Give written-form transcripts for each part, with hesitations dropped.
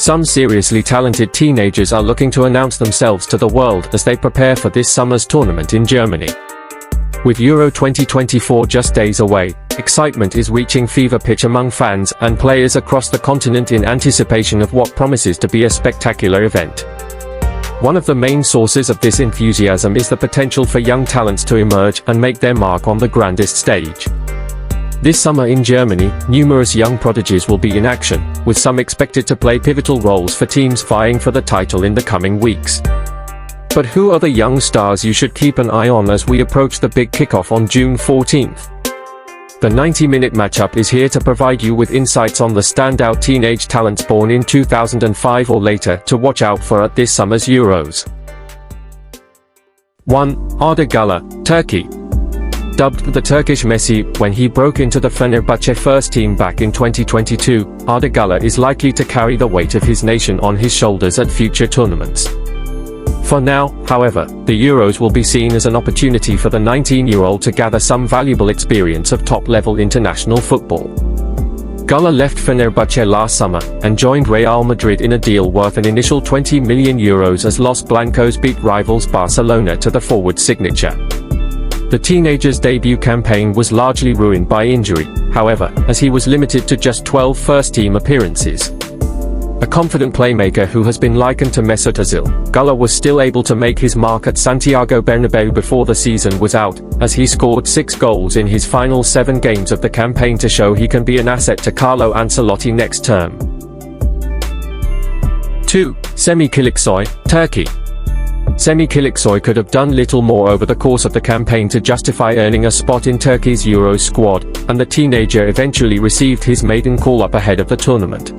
Some seriously talented teenagers are looking to announce themselves to the world as they prepare for this summer's tournament in Germany. With Euro 2024 just days away, excitement is reaching fever pitch among fans and players across the continent in anticipation of what promises to be a spectacular event. One of the main sources of this enthusiasm is the potential for young talents to emerge and make their mark on the grandest stage. This summer in Germany, numerous young prodigies will be in action, with some expected to play pivotal roles for teams vying for the title in the coming weeks. But who are the young stars you should keep an eye on as we approach the big kickoff on June 14th? The 90-minute matchup is here to provide you with insights on the standout teenage talents born in 2005 or later to watch out for at this summer's Euros. 1. Arda Guler, Turkey. Dubbed the Turkish Messi when he broke into the Fenerbahce first team back in 2022, Arda Guler is likely to carry the weight of his nation on his shoulders at future tournaments. For now, however, the Euros will be seen as an opportunity for the 19-year-old to gather some valuable experience of top-level international football. Guler left Fenerbahce last summer and joined Real Madrid in a deal worth an initial €20 million as Los Blancos beat rivals Barcelona to the forward signature. The teenager's debut campaign was largely ruined by injury, however, as he was limited to just 12 first-team appearances. A confident playmaker who has been likened to Mesut Ozil, Guler was still able to make his mark at Santiago Bernabeu before the season was out, as he scored 6 goals in his final 7 games of the campaign to show he can be an asset to Carlo Ancelotti next term. 2. Semih Kılıçsoy, Turkey. Semih Kılıçsoy could have done little more over the course of the campaign to justify earning a spot in Turkey's Euros squad, and the teenager eventually received his maiden call-up ahead of the tournament.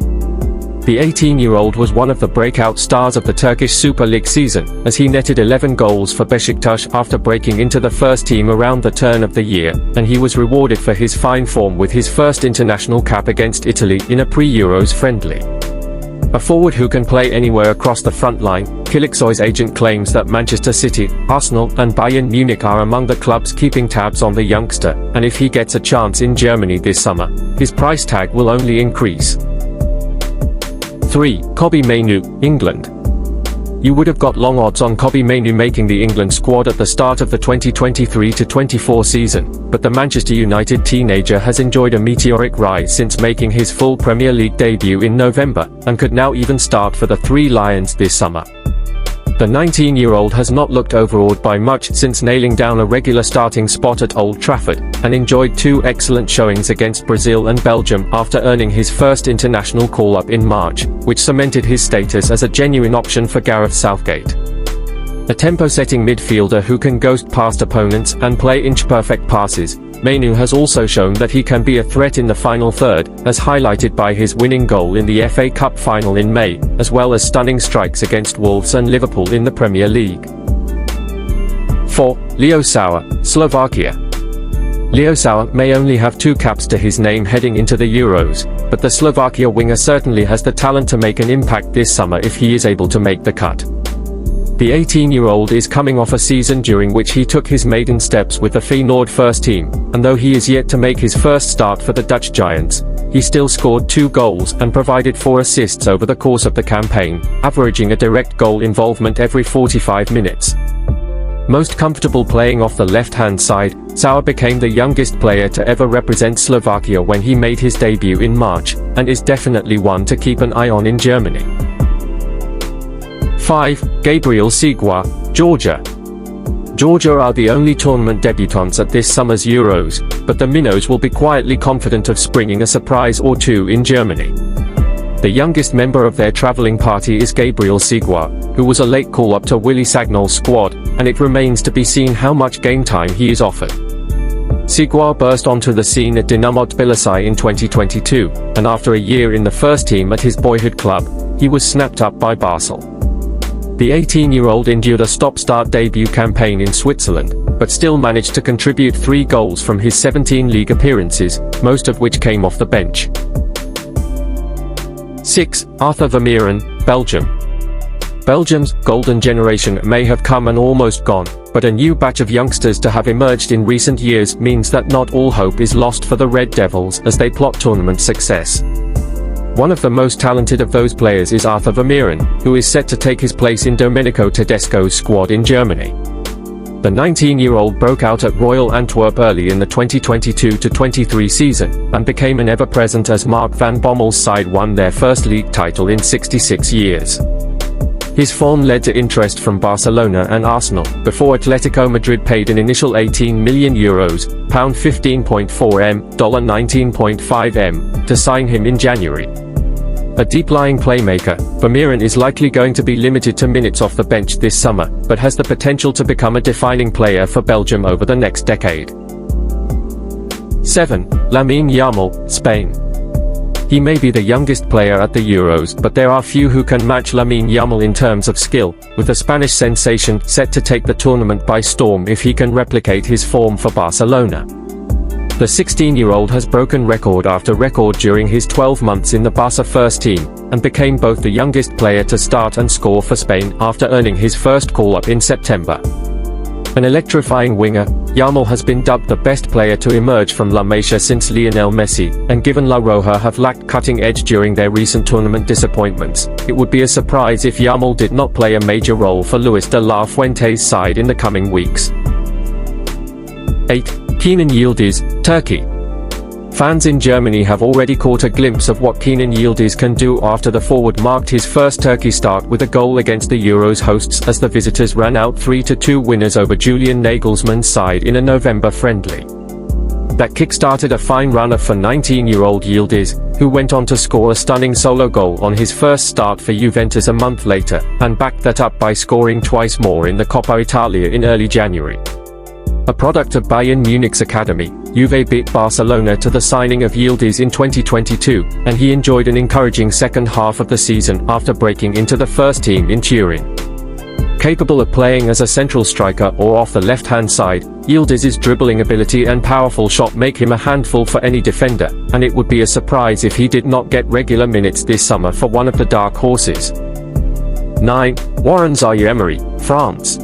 The 18-year-old was one of the breakout stars of the Turkish Super League season, as he netted 11 goals for Beşiktaş after breaking into the first team around the turn of the year, and he was rewarded for his fine form with his first international cap against Italy in a pre-Euros friendly. A forward who can play anywhere across the front line, Kılıçsoy's agent claims that Manchester City, Arsenal and Bayern Munich are among the clubs keeping tabs on the youngster, and if he gets a chance in Germany this summer, his price tag will only increase. 3. Kobbie Mainoo, England. You would have got long odds on Kobbie Mainoo making the England squad at the start of the 2023-24 season, but the Manchester United teenager has enjoyed a meteoric rise since making his full Premier League debut in November, and could now even start for the Three Lions this summer. The 19-year-old has not looked overawed by much since nailing down a regular starting spot at Old Trafford, and enjoyed 2 excellent showings against Brazil and Belgium after earning his first international call-up in March, which cemented his status as a genuine option for Gareth Southgate. A tempo-setting midfielder who can ghost past opponents and play inch-perfect passes, Mainoo has also shown that he can be a threat in the final third, as highlighted by his winning goal in the FA Cup final in May, as well as stunning strikes against Wolves and Liverpool in the Premier League. 4. Leo Sauer, Slovakia. Leo Sauer may only have 2 caps to his name heading into the Euros, but the Slovakia winger certainly has the talent to make an impact this summer if he is able to make the cut. The 18-year-old is coming off a season during which he took his maiden steps with the Feyenoord first team, and though he is yet to make his first start for the Dutch Giants, he still scored 2 goals and provided 4 assists over the course of the campaign, averaging a direct goal involvement every 45 minutes. Most comfortable playing off the left-hand side, Sauer became the youngest player to ever represent Slovakia when he made his debut in March, and is definitely one to keep an eye on in Germany. 5. Gabriel Seguin, Georgia. Georgia are the only tournament debutants at this summer's Euros, but the Minnows will be quietly confident of springing a surprise or 2 in Germany. The youngest member of their travelling party is Gabriel Seguin, who was a late call-up to Willy Sagnol's squad, and it remains to be seen how much game time he is offered. Seguin burst onto the scene at Dinamo Tbilisi in 2022, and after a year in the first team at his boyhood club, he was snapped up by Basel. The 18-year-old endured a stop-start debut campaign in Switzerland, but still managed to contribute 3 goals from his 17 league appearances, most of which came off the bench. 6. Arthur Vermeeren, Belgium. Belgium's golden generation may have come and almost gone, but a new batch of youngsters to have emerged in recent years means that not all hope is lost for the Red Devils as they plot tournament success. One of the most talented of those players is Arda Guler, who is set to take his place in Domenico Tedesco's squad in Germany. The 19-year-old broke out at Royal Antwerp early in the 2022-23 season, and became an ever-present as Mark van Bommel's side won their first league title in 66 years. His form led to interest from Barcelona and Arsenal, before Atletico Madrid paid an initial €18 million, £15.4m, $19.5m, to sign him in January. A deep-lying playmaker, Guler is likely going to be limited to minutes off the bench this summer, but has the potential to become a defining player for Belgium over the next decade. 7. Lamine Yamal, Spain. He may be the youngest player at the Euros, but there are few who can match Lamine Yamal in terms of skill, with the Spanish sensation set to take the tournament by storm if he can replicate his form for Barcelona. The 16-year-old has broken record after record during his 12 months in the Barca first team, and became both the youngest player to start and score for Spain after earning his first call-up in September. An electrifying winger, Yamal has been dubbed the best player to emerge from La Masia since Lionel Messi, and given La Roja have lacked cutting edge during their recent tournament disappointments, it would be a surprise if Yamal did not play a major role for Luis de la Fuente's side in the coming weeks. 8. Kenan Yildiz, Turkey. Fans in Germany have already caught a glimpse of what Kenan Yildiz can do after the forward marked his first Turkey start with a goal against the Euros hosts as the visitors ran out 3-2 winners over Julian Nagelsmann's side in a November friendly. That kick-started a fine run for 19-year-old Yildiz, who went on to score a stunning solo goal on his first start for Juventus a month later, and backed that up by scoring twice more in the Coppa Italia in early January. A product of Bayern Munich's academy, Juve beat Barcelona to the signing of Yildiz in 2022, and he enjoyed an encouraging second half of the season after breaking into the first team in Turin. Capable of playing as a central striker or off the left-hand side, Yildiz's dribbling ability and powerful shot make him a handful for any defender, and it would be a surprise if he did not get regular minutes this summer for one of the dark horses. 9. Warren Zaire-Emery, France.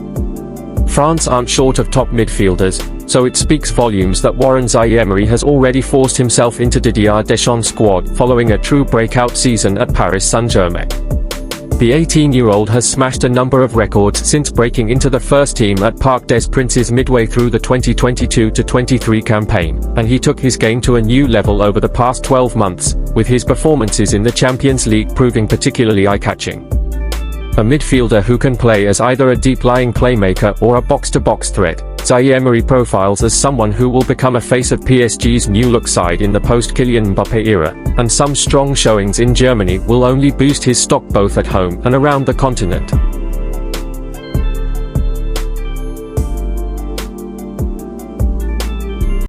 France aren't short of top midfielders, so it speaks volumes that Warren Zaire-Emery has already forced himself into Didier Deschamps' squad following a true breakout season at Paris Saint-Germain. The 18-year-old has smashed a number of records since breaking into the first team at Parc des Princes midway through the 2022-23 campaign, and he took his game to a new level over the past 12 months, with his performances in the Champions League proving particularly eye-catching. A midfielder who can play as either a deep-lying playmaker or a box-to-box threat, Zaire-Emery profiles as someone who will become a face of PSG's new-look side in the post-Kylian Mbappé era, and some strong showings in Germany will only boost his stock both at home and around the continent.